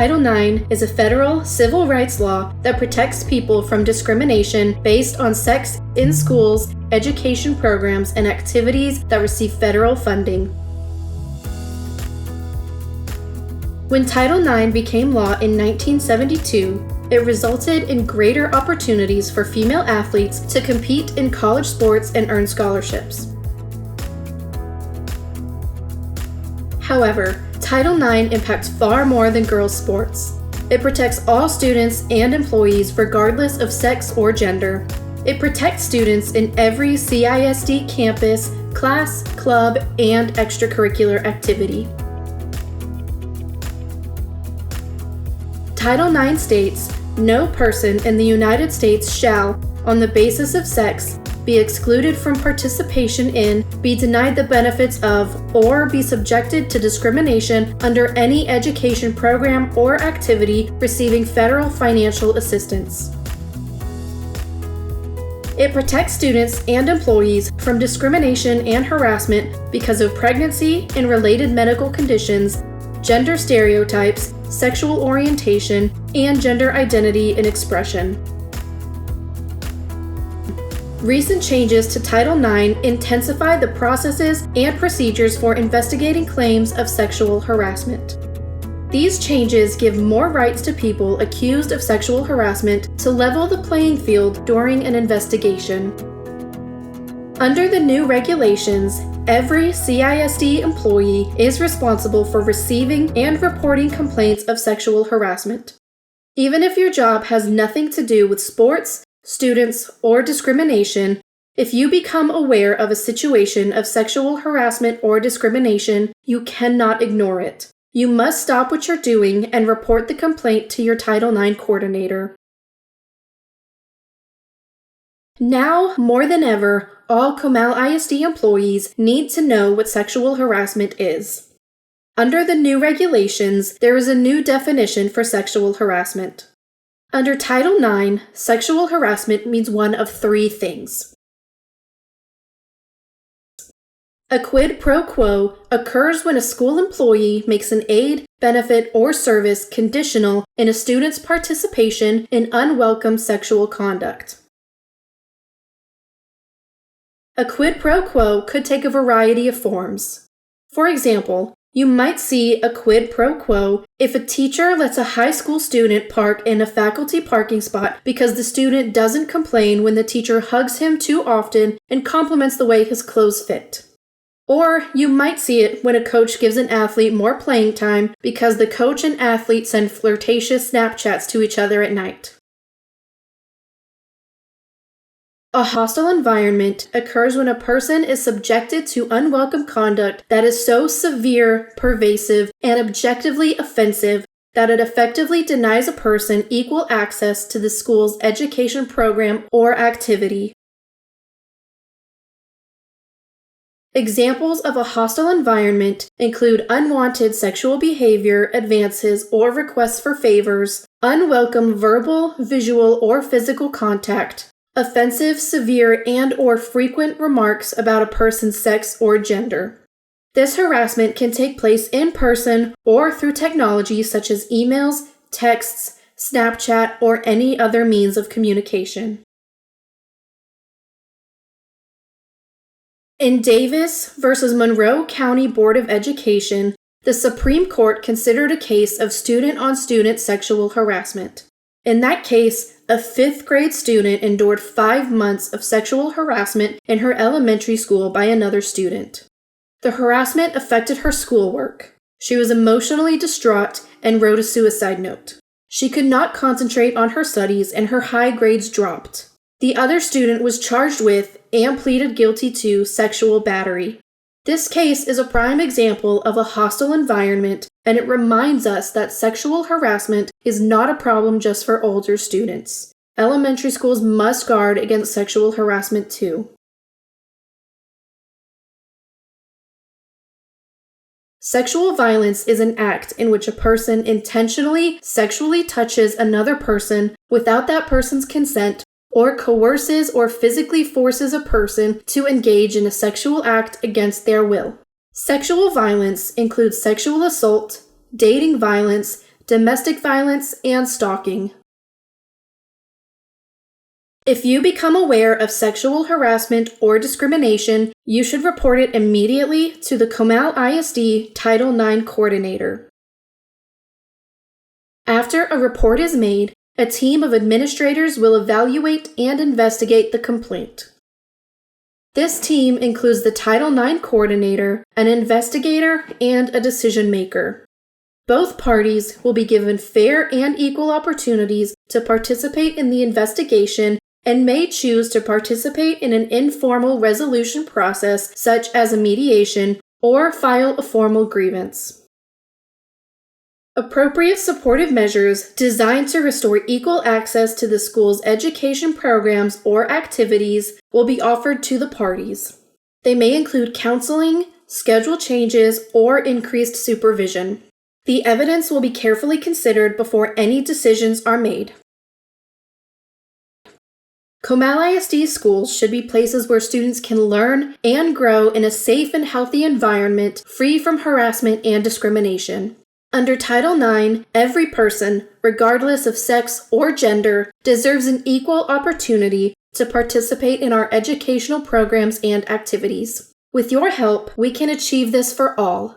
Title IX is a federal civil rights law that protects people from discrimination based on sex in schools, education programs, and activities that receive federal funding. When Title IX became law in 1972, it resulted in greater opportunities for female athletes to compete in college sports and earn scholarships. However, Title IX impacts far more than girls' sports. It protects all students and employees regardless of sex or gender. It protects students in every CISD campus, class, club, and extracurricular activity. Title IX states, "No person in the United States shall, on the basis of sex, be excluded from participation in, be denied the benefits of, or be subjected to discrimination under any education program or activity receiving federal financial assistance." It protects students and employees from discrimination and harassment because of pregnancy and related medical conditions, gender stereotypes, sexual orientation, and gender identity and expression. Recent changes to Title IX intensify the processes and procedures for investigating claims of sexual harassment. These changes give more rights to people accused of sexual harassment to level the playing field during an investigation. Under the new regulations, every CISD employee is responsible for receiving and reporting complaints of sexual harassment. Even if your job has nothing to do with sports, students, or discrimination, if you become aware of a situation of sexual harassment or discrimination, you cannot ignore it. You must stop what you're doing and report the complaint to your Title IX coordinator. Now, more than ever, all Comal ISD employees need to know what sexual harassment is. Under the new regulations, there is a new definition for sexual harassment. Under Title IX, sexual harassment means one of three things. A quid pro quo occurs when a school employee makes an aid, benefit, or service conditional in a student's participation in unwelcome sexual conduct. A quid pro quo could take a variety of forms. For example, you might see a quid pro quo if a teacher lets a high school student park in a faculty parking spot because the student doesn't complain when the teacher hugs him too often and compliments the way his clothes fit. Or you might see it when a coach gives an athlete more playing time because the coach and athlete send flirtatious Snapchats to each other at night. A hostile environment occurs when a person is subjected to unwelcome conduct that is so severe, pervasive, and objectively offensive that it effectively denies a person equal access to the school's education program or activity. Examples of a hostile environment include unwanted sexual behavior, advances, or requests for favors, unwelcome verbal, visual, or physical contact, offensive, severe, and/or frequent remarks about a person's sex or gender. This harassment can take place in person or through technology such as emails, texts, Snapchat, or any other means of communication. In Davis v. Monroe County Board of Education, the Supreme Court considered a case of student-on-student sexual harassment. In that case, a 5th grade student endured 5 months of sexual harassment in her elementary school by another student. The harassment affected her schoolwork. She was emotionally distraught and wrote a suicide note. She could not concentrate on her studies and her high grades dropped. The other student was charged with and pleaded guilty to sexual battery. This case is a prime example of a hostile environment, and it reminds us that sexual harassment is not a problem just for older students. Elementary schools must guard against sexual harassment too. Sexual violence is an act in which a person intentionally sexually touches another person without that person's consent or coerces or physically forces a person to engage in a sexual act against their will. Sexual violence includes sexual assault, dating violence, domestic violence, and stalking. If you become aware of sexual harassment or discrimination, you should report it immediately to the Comal ISD Title IX coordinator. After a report is made, a team of administrators will evaluate and investigate the complaint. This team includes the Title IX coordinator, an investigator, and a decision maker. Both parties will be given fair and equal opportunities to participate in the investigation and may choose to participate in an informal resolution process such as a mediation or file a formal grievance. Appropriate supportive measures designed to restore equal access to the school's education programs or activities will be offered to the parties. They may include counseling, schedule changes, or increased supervision. The evidence will be carefully considered before any decisions are made. Comal ISD schools should be places where students can learn and grow in a safe and healthy environment free from harassment and discrimination. Under Title IX, every person, regardless of sex or gender, deserves an equal opportunity to participate in our educational programs and activities. With your help, we can achieve this for all.